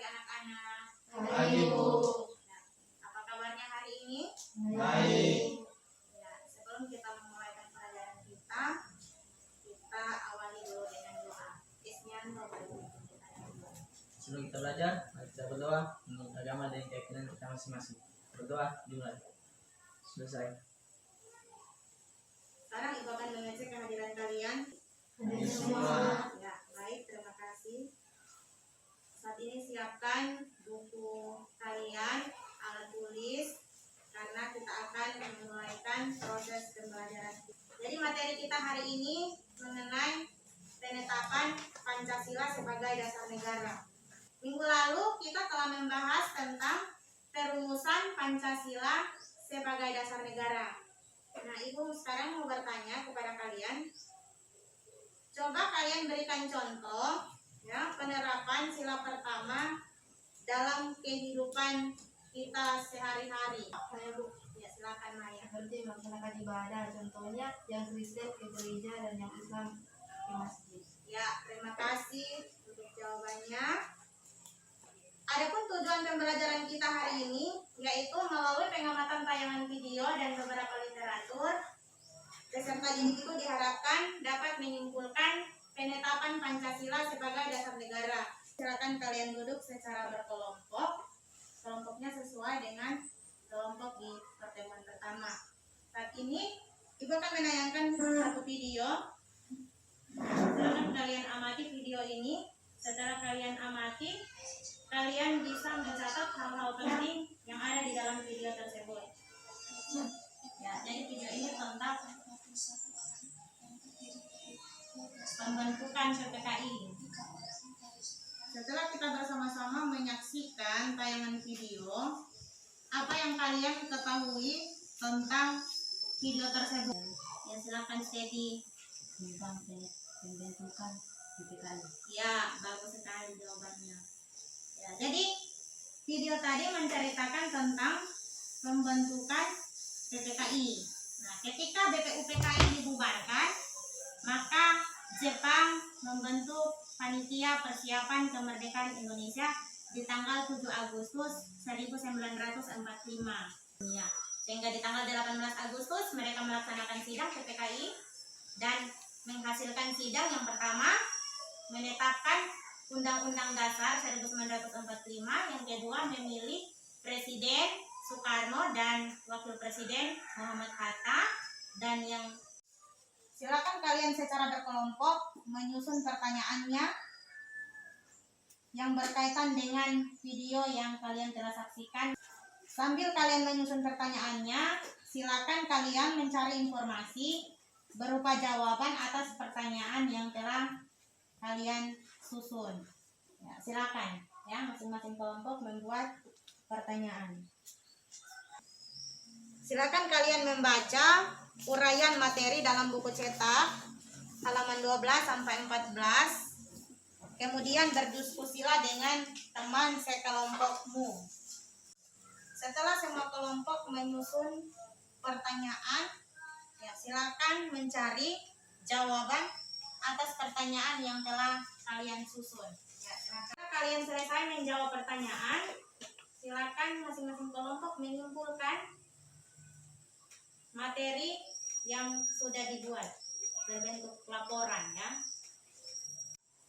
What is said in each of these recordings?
anak-anak? Baik, Bu. Ya, apa kabarnya hari ini? Baik. Ya, sebelum kita memulai pelajaran kita awali dulu dengan doa. Sebelum kita belajar, mari kita berdoa menurut agama dan keyakinan kita masing-masing. Berdoa dimulai. Selesai. Sekarang Ibu akan mengecek kehadiran kalian. Hadir semua. Ya, baik, terima kasih. Saat ini siapkan buku kalian, alat tulis, karena kita akan memulaikan proses pembelajaran. Jadi materi kita hari ini mengenai penetapan Pancasila sebagai dasar negara. Minggu lalu kita telah membahas tentang perumusan Pancasila sebagai dasar negara. Nah, Ibu sekarang mau bertanya kepada kalian. Coba kalian berikan contoh ya penerapan sila pertama dalam kehidupan kita sehari-hari. Ya, silakan Maya. Seperti melaksanakan ibadah, contohnya yang Kristen ke gereja dan yang Islam ke masjid. Ya, terima kasih untuk jawabannya. Adapun tujuan pembelajaran kita hari ini yaitu melalui pengamatan tayangan video dan beberapa literatur, peserta didik itu diharapkan dapat menyimpulkan penetapan Pancasila sebagai dasar negara. Silakan kalian duduk secara berkelompok. Kelompoknya sesuai dengan kelompok di pertemuan pertama. Saat ini Ibu akan menayangkan satu video. Silakan kalian amati video ini. Setelah kalian amati, kalian bisa mencatat hal-hal penting yang ada di dalam video tersebut. Ya, jadi video ini tentang pembentukan PPKI. Setelah kita bersama-sama menyaksikan tayangan video, apa yang kalian ketahui tentang video tersebut? Ya, silakan Steady. Tentang pembentukan PPKI. Ya, bagus sekali jawabannya. Ya, jadi video tadi menceritakan tentang pembentukan PPKI. Nah, ketika BPUPKI dibubarkan, maka Jepang membentuk Panitia Persiapan Kemerdekaan Indonesia di tanggal 7 Agustus 1945. Ya, sehingga di tanggal 18 Agustus mereka melaksanakan sidang PPKI dan menghasilkan sidang yang pertama menetapkan Undang-Undang Dasar 1945, yang kedua memilih Presiden Soekarno dan Wakil Presiden Muhammad Hatta, dan yang silakan kalian secara berkelompok menyusun pertanyaannya yang berkaitan dengan video yang kalian telah saksikan. Sambil kalian menyusun pertanyaannya, silakan kalian mencari informasi berupa jawaban atas pertanyaan yang telah kalian susun. Ya, silakan ya masing-masing kelompok membuat pertanyaan. Silakan kalian membaca uraian materi dalam buku cetak halaman 12 sampai 14. Kemudian berdiskusilah dengan teman sekelompokmu. Setelah semua kelompok menyusun pertanyaan, ya silakan mencari jawaban atas pertanyaan yang telah kalian susun. Ya, setelah kalian selesai menjawab pertanyaan, silakan masing-masing kelompok menyimpulkan materi yang sudah dibuat berbentuk laporan ya.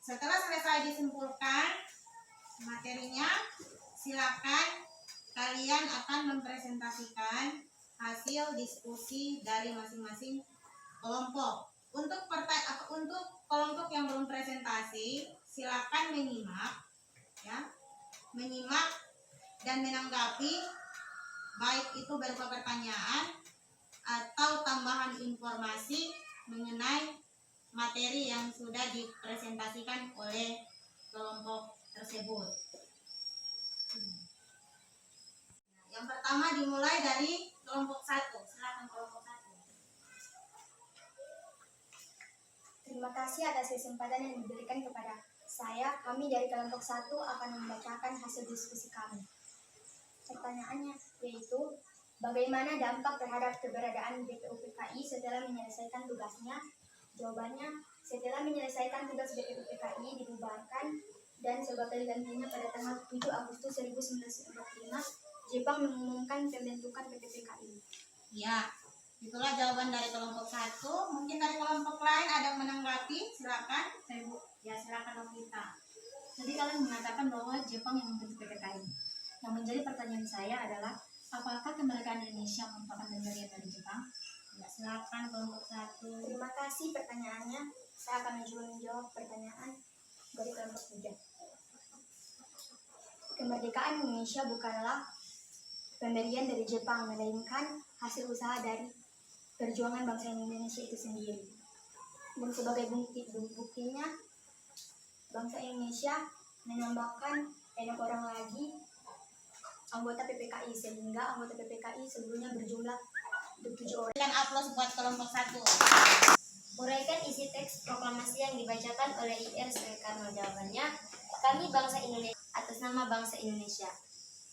Setelah selesai disimpulkan materinya, silakan kalian akan mempresentasikan hasil diskusi dari masing-masing kelompok. Untuk kelompok yang belum presentasi, silakan menyimak ya. Menyimak dan menanggapi baik itu berupa pertanyaan atau tambahan informasi mengenai materi yang sudah dipresentasikan oleh kelompok tersebut. Yang pertama dimulai dari kelompok 1. Silakan kelompok 1. Terima kasih atas kesempatan yang diberikan kepada saya. Kami dari kelompok 1 akan membacakan hasil diskusi kami. Pertanyaannya yaitu, bagaimana dampak terhadap keberadaan BPUPKI setelah menyelesaikan tugasnya? Jawabannya, setelah menyelesaikan tugas BPUPKI dibubarkan, dan sebagai gantinya pada tanggal 7 Agustus 1945, Jepang mengumumkan pembentukan PPPKI. Ya, itulah jawaban dari kelompok 1. Mungkin dari kelompok lain ada yang menanggapi, silakan. Saya Bu. Ya, silakan Novita. Jadi kalian mengatakan bahwa Jepang yang membentuk PPKI. Yang menjadi pertanyaan saya adalah, apakah kemerdekaan Indonesia merupakan pemberian dari Jepang? Ya, silakan kelompok 1. Terima kasih pertanyaannya. Saya akan menjawab pertanyaan dari kelompok 3. Kemerdekaan Indonesia bukanlah pemberian dari Jepang, melainkan hasil usaha dari perjuangan bangsa Indonesia itu sendiri. Dan sebagai buktinya, bangsa Indonesia menambahkan 6 orang lagi anggota PPKI, sehingga anggota PPKI seluruhnya berjumlah 7 orang. Dan aplaus buat kelompok 1. Uraikan isi teks proklamasi yang dibacakan oleh IR Soekarno. Jawabannya, kami bangsa Indonesia atas nama bangsa Indonesia.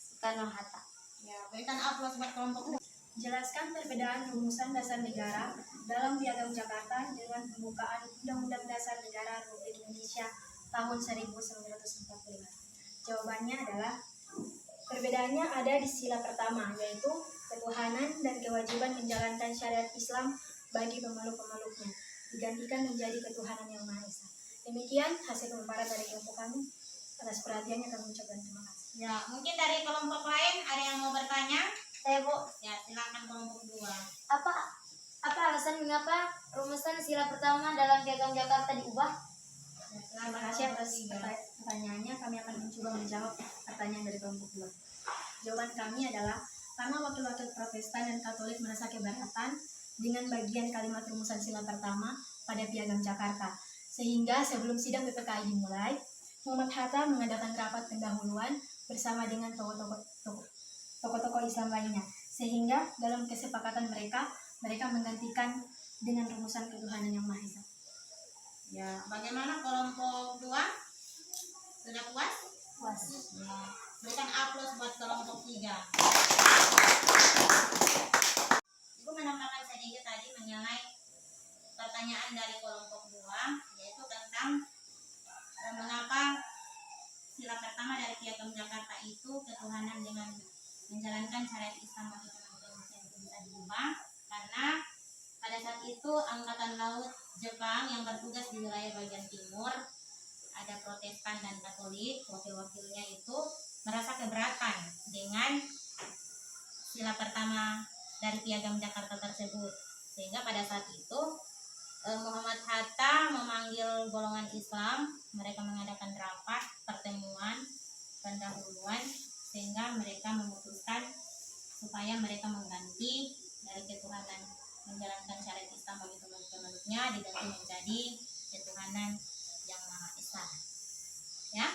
Soekarno-Hatta. Ya, berikan aplaus buat kelompok 2. Jelaskan perbedaan rumusan dasar negara dalam Piagam Jakarta dengan pembukaan Undang-Undang Dasar Negara Republik Indonesia tahun 1945. Jawabannya adalah, perbedaannya ada di sila pertama, yaitu ketuhanan dan kewajiban menjalankan syariat Islam bagi pemeluk-pemeluknya, digantikan menjadi ketuhanan yang Maha Esa. Demikian hasil pemaparan dari kelompok kami. Atas perhatiannya kami ucapkan terima kasih. Ya, mungkin dari kelompok lain ada yang mau bertanya? Saya Bu, Ya, silakan kelompok 2. apa alasan mengapa rumusan sila pertama dalam Piagam Jakarta diubah? Ya, Terima kasih atas pertanyaannya. Kami akan mencoba menjawab pertanyaan dari kelompok 2. Jawaban kami adalah, karena wakil-wakil Protestan dan Katolik merasa keberatan dengan bagian kalimat rumusan sila pertama pada Piagam Jakarta, sehingga sebelum sidang PPKI dimulai, Muhammad Hatta mengadakan rapat pendahuluan bersama dengan tokoh-tokoh Islam lainnya, sehingga dalam kesepakatan mereka menggantikan dengan rumusan ketuhanan yang Maha Esa. Ya, bagaimana kelompok 2? Sudah puas? Puas. Ya, berikan aplaus buat kelompok 3. Ibu menambahkan sedikit tadi mengenai pertanyaan dari kelompok 2, yaitu tentang mengapa sila pertama dari Piagam Jakarta itu ketuhanan dengan menjalankan syariat Islam bagi pemeluk-pemeluknya itu bisa diubah, karena pada saat itu Angkatan Laut Jepang yang bertugas di wilayah bagian timur, ada Protestan dan Katolik, wakil-wakilnya itu merasa keberatan dengan sila pertama dari Piagam Jakarta tersebut, sehingga pada saat itu Muhammad Hatta memanggil golongan Islam, mereka mengadakan rapat pertemuan pendahuluan, sehingga mereka memutuskan supaya mereka mengganti dari ketuhanan menjalankan syariat Islam bagi pemeluk-pemeluknya diganti menjadi ketuhanan yang Maha Esa. Ya.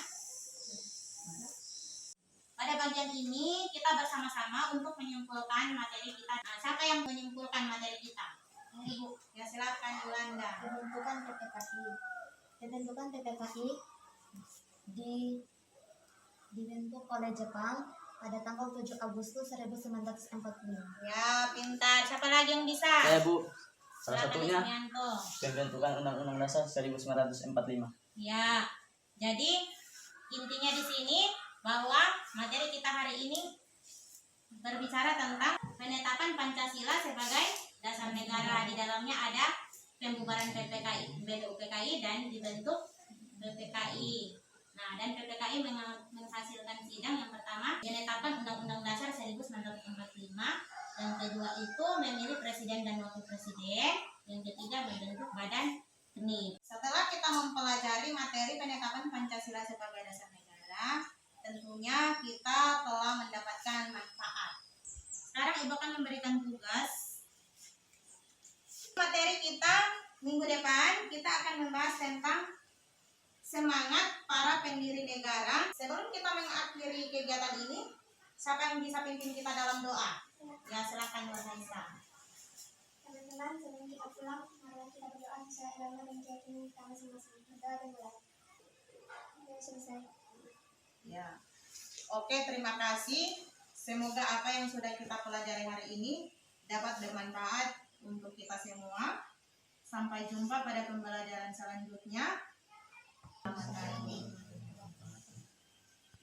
Pada bagian ini kita bersama-sama untuk menyimpulkan materi kita. Nah, siapa yang menyimpulkan materi kita? Ibu, ya silakan Yolanda. Pembentukan PPKI dibentuk oleh Jepang pada tanggal 7 Agustus 1945. Ya, pintar. Siapa lagi yang bisa? Saya Bu, salah Silakan satunya Ismianto. pembentukan Undang-Undang Dasar 1945. Ya, jadi intinya di sini bahwa materi kita hari ini berbicara tentang penetapan Pancasila sebagai dasar negara. Di dalamnya ada pembubaran BPUPKI dan dibentuk BPKI. Nah, dan PPKI menghasilkan sidang yang pertama penetapan Undang-Undang Dasar 1945, yang kedua itu memilih presiden dan wakil presiden, yang ketiga membentuk badan PNIP. Setelah kita mempelajari materi penetapan Pancasila sebagai dasar negara, tentunya kita telah mendapatkan manfaat. Sekarang Ibu akan memberikan tugas. Materi kita minggu depan kita akan membahas tentang semangat para pendiri negara. Sebelum kita mengakhiri kegiatan ini, siapa yang bisa pimpin kita dalam doa? Ya, silakan Nur Haisa. Teman-teman, sebelum kita pulang, mari kita berdoa sesuai agama dan keyakinan kita masing-masing. Berdoa dan mulai. Oke, selesai. Ya. Oke, terima kasih. Semoga apa yang sudah kita pelajari hari ini dapat bermanfaat untuk kita semua. Sampai jumpa pada pembelajaran selanjutnya. Selamat pagi.